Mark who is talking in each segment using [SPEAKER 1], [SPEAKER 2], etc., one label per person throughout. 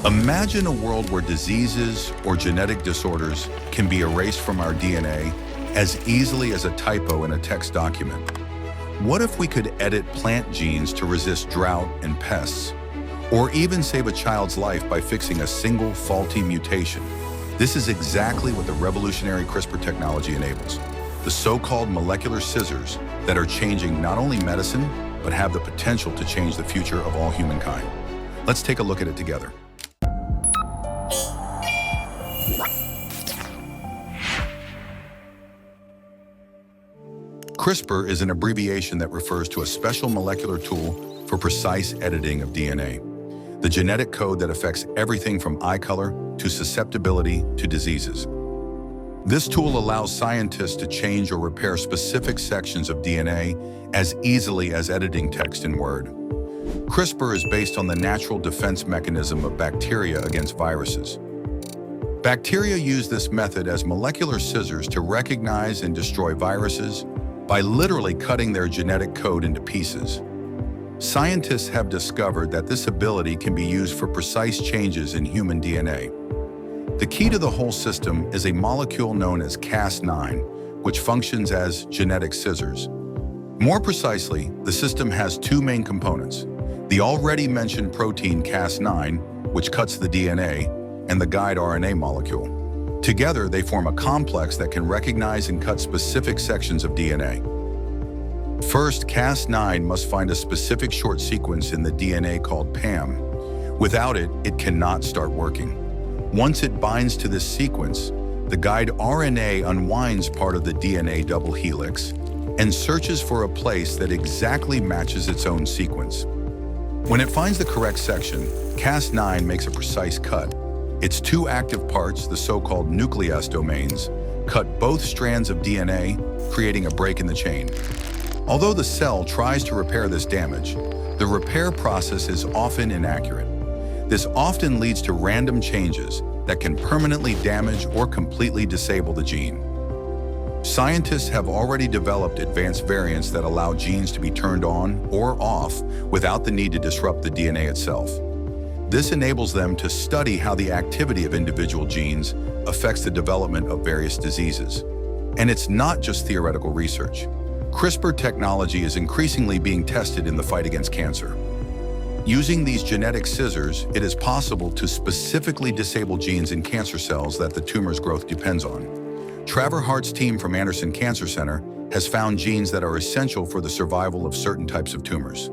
[SPEAKER 1] Imagine a world where diseases or genetic disorders can be erased from our DNA as easily as a typo in a text document. What if we could edit plant genes to resist drought and pests? Or even save a child's life by fixing a single faulty mutation? This is exactly what the revolutionary CRISPR technology enables. The so-called molecular scissors that are changing not only medicine, but have the potential to change the future of all humankind. Let's take a look at it together. CRISPR is an abbreviation that refers to a special molecular tool for precise editing of DNA, the genetic code that affects everything from eye color to susceptibility to diseases. This tool allows scientists to change or repair specific sections of DNA as easily as editing text in Word. CRISPR is based on the natural defense mechanism of bacteria against viruses. Bacteria use this method as molecular scissors to recognize and destroy viruses by literally cutting their genetic code into pieces. Scientists have discovered that this ability can be used for precise changes in human DNA. The key to the whole system is a molecule known as Cas9, which functions as genetic scissors. More precisely, the system has two main components: the already mentioned protein Cas9, which cuts the DNA, and the guide RNA molecule. Together, they form a complex that can recognize and cut specific sections of DNA. First, Cas9 must find a specific short sequence in the DNA called PAM. Without it, it cannot start working. Once it binds to this sequence, the guide RNA unwinds part of the DNA double helix and searches for a place that exactly matches its own sequence. When it finds the correct section, Cas9 makes a precise cut. Its two active parts, the so-called nuclease domains, cut both strands of DNA, creating a break in the chain. Although the cell tries to repair this damage, the repair process is often inaccurate. This often leads to random changes that can permanently damage or completely disable the gene. Scientists have already developed advanced variants that allow genes to be turned on or off without the need to disrupt the DNA itself. This enables them to study how the activity of individual genes affects the development of various diseases. And it's not just theoretical research. CRISPR technology is increasingly being tested in the fight against cancer. Using these genetic scissors, it is possible to specifically disable genes in cancer cells that the tumor's growth depends on. Trevor Hart's team from Anderson Cancer Center has found genes that are essential for the survival of certain types of tumors.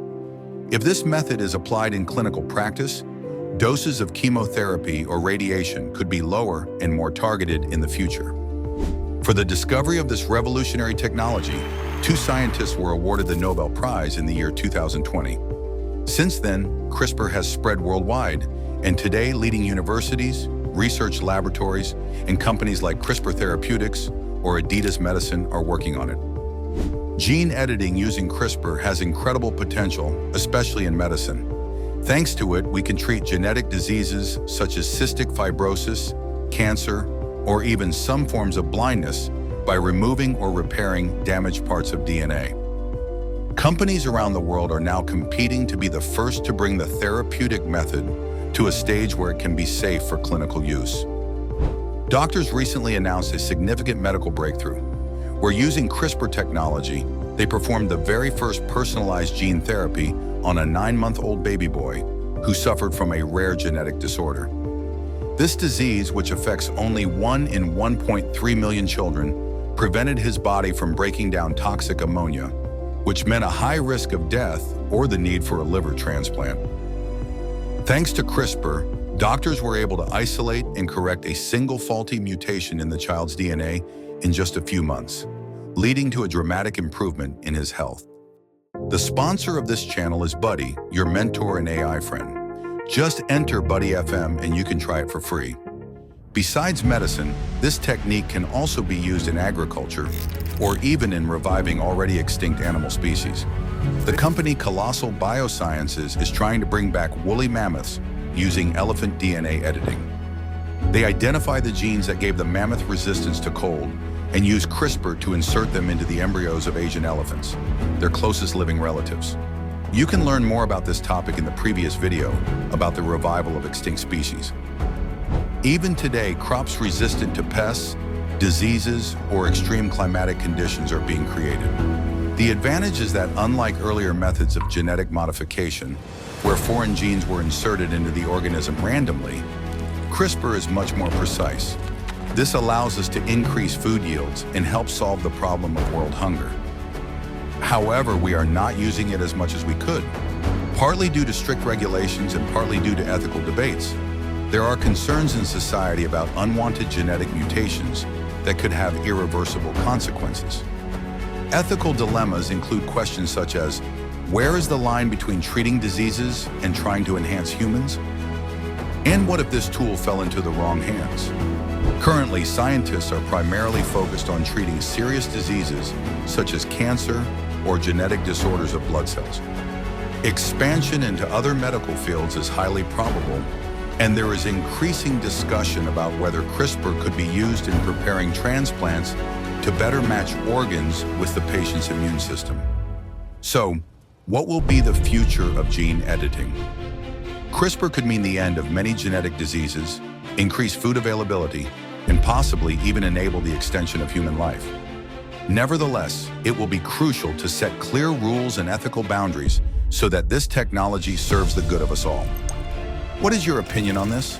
[SPEAKER 1] If this method is applied in clinical practice, doses of chemotherapy or radiation could be lower and more targeted in the future. For the discovery of this revolutionary technology, two scientists were awarded the Nobel Prize in the year 2020. Since then, CRISPR has spread worldwide, and today leading universities, research laboratories, and companies like CRISPR Therapeutics or Adidas Medicine are working on it. Gene editing using CRISPR has incredible potential, especially in medicine. Thanks to it, we can treat genetic diseases such as cystic fibrosis, cancer, or even some forms of blindness by removing or repairing damaged parts of DNA. Companies around the world are now competing to be the first to bring the therapeutic method to a stage where it can be safe for clinical use. Doctors recently announced a significant medical breakthrough, where using CRISPR technology, they performed the very first personalized gene therapy on a 9-month-old baby boy who suffered from a rare genetic disorder. This disease, which affects only 1 in 1.3 million children, prevented his body from breaking down toxic ammonia, which meant a high risk of death or the need for a liver transplant. Thanks to CRISPR, doctors were able to isolate and correct a single faulty mutation in the child's DNA in just a few months, leading to a dramatic improvement in his health. The sponsor of this channel is Buddy, your mentor and AI friend. Just enter Buddy FM and you can try it for free. Besides medicine, this technique can also be used in agriculture or even in reviving already extinct animal species. The company Colossal Biosciences is trying to bring back woolly mammoths using elephant DNA editing. They identify the genes that gave the mammoth resistance to cold and use CRISPR to insert them into the embryos of Asian elephants, their closest living relatives. You can learn more about this topic in the previous video about the revival of extinct species. Even today, crops resistant to pests, diseases, or extreme climatic conditions are being created. The advantage is that unlike earlier methods of genetic modification, where foreign genes were inserted into the organism randomly, CRISPR is much more precise. This allows us to increase food yields and help solve the problem of world hunger. However, we are not using it as much as we could, partly due to strict regulations and partly due to ethical debates. There are concerns in society about unwanted genetic mutations that could have irreversible consequences. Ethical dilemmas include questions such as, where is the line between treating diseases and trying to enhance humans? And what if this tool fell into the wrong hands? Currently, scientists are primarily focused on treating serious diseases such as cancer or genetic disorders of blood cells. Expansion into other medical fields is highly probable, and there is increasing discussion about whether CRISPR could be used in preparing transplants to better match organs with the patient's immune system. So, what will be the future of gene editing? CRISPR could mean the end of many genetic diseases, increase food availability, and possibly even enable the extension of human life. Nevertheless, it will be crucial to set clear rules and ethical boundaries so that this technology serves the good of us all. What is your opinion on this?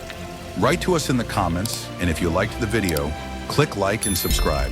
[SPEAKER 1] Write to us in the comments, and if you liked the video, click like and subscribe.